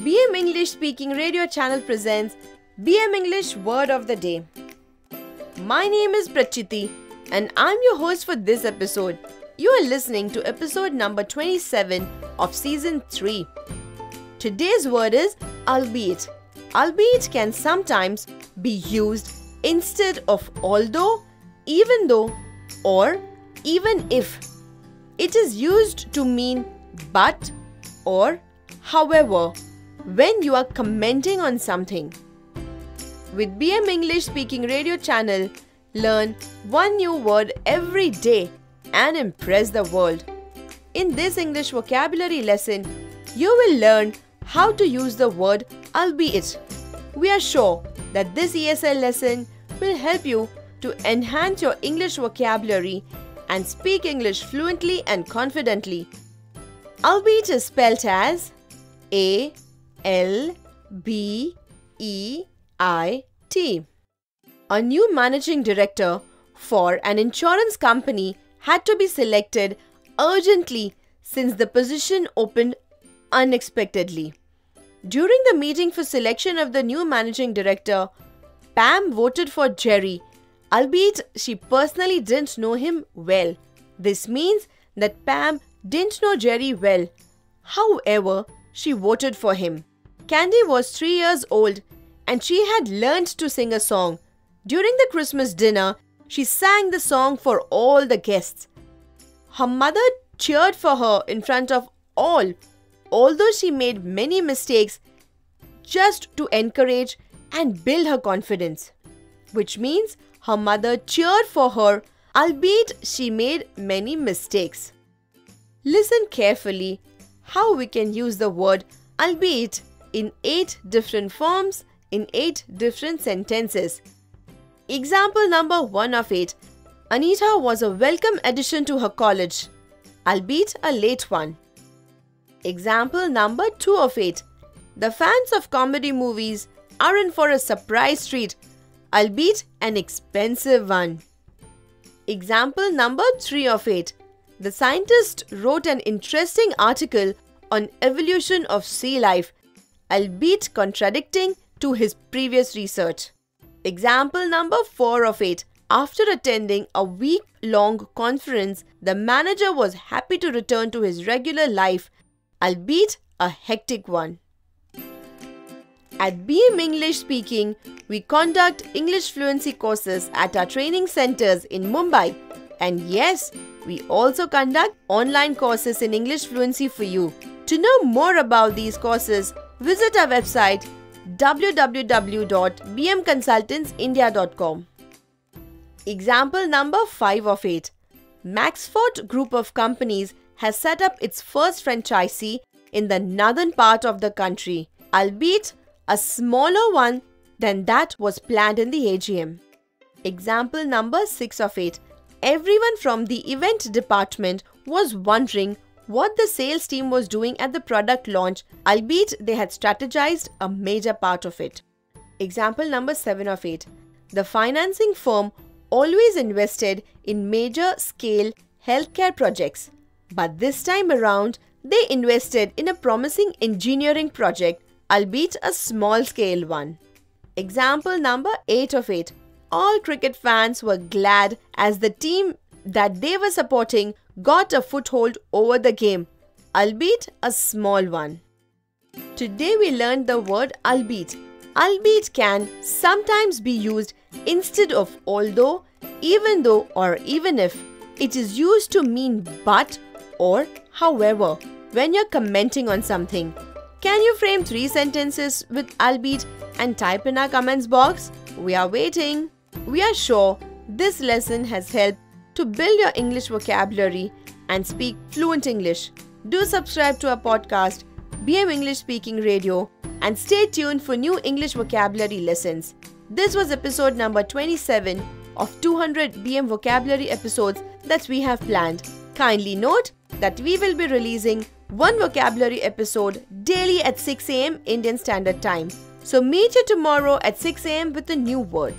BM English Speaking Radio Channel presents BM English Word of the Day. My name is Prachiti and I'm your host for this episode. You are listening to episode number 27 of season 3. Today's word is albeit. Albeit can sometimes be used instead of although, even though, or even if. It is used to mean but or however when you are commenting on something. With BM English Speaking Radio Channel, learn one new word every day and impress the world. In this English vocabulary lesson, you will learn how to use the word albeit. We are sure that this ESL lesson will help you to enhance your English vocabulary and speak English fluently and confidently. Albeit is spelled as A-L-B-E-I-T. A new managing director for an insurance company had to be selected urgently since the position opened unexpectedly. During the meeting for selection of the new managing director, Pam voted for Jerry, albeit she personally didn't know him well. This means that Pam didn't know Jerry well. However, she voted for him. Candy was 3 years old and she had learned to sing a song. During the Christmas dinner, she sang the song for all the guests. Her mother cheered for her in front of all, although she made many mistakes, just to encourage and build her confidence. Which means her mother cheered for her, albeit she made many mistakes. Listen carefully how we can use the word albeit in 8 different forms in 8 different sentences. Example number 1 of 8. Anita was a welcome addition to her college, albeit a late one. Example number 2 of 8. The fans of comedy movies are in for a surprise treat, albeit an expensive one. Example number 3 of 8. The scientist wrote an interesting article on evolution of sea life, albeit contradicting to his previous research. Example number 4 of 8. After attending a week-long conference, the manager was happy to return to his regular life, albeit a hectic one. At BM English Speaking, we conduct English fluency courses at our training centers in Mumbai. And yes, we also conduct online courses in English fluency for you. To know more about these courses, visit our website www.bmconsultantsindia.com. Example number 5 of 8. Maxfort Group of Companies has set up its first franchisee in the northern part of the country, albeit a smaller one than that was planned in the AGM. Example number 6 of 8. Everyone from the event department was wondering what the sales team was doing at the product launch, albeit they had strategized a major part of it. Example number 7 of 8. The financing firm always invested in major scale healthcare projects, but this time around they invested in a promising engineering project, albeit a small scale one. Example number 8 of 8. All cricket fans were glad as the team that they were supporting got a foothold over the game, albeit a small one. Today we learned the word albeit. Albeit can sometimes be used instead of although, even though, or even if. It is used to mean but or however when you're commenting on something. Can you frame 3 sentences with albeit and type in our comments box? We are waiting. We are sure this lesson has helped to build your English vocabulary and speak fluent English. Do subscribe to our podcast, BM English Speaking Radio, and stay tuned for new English vocabulary lessons. This was episode number 27 of 200 BM vocabulary episodes that we have planned. Kindly note that we will be releasing one vocabulary episode daily at 6 a.m. Indian Standard Time. So meet you tomorrow at 6 a.m. with a new word.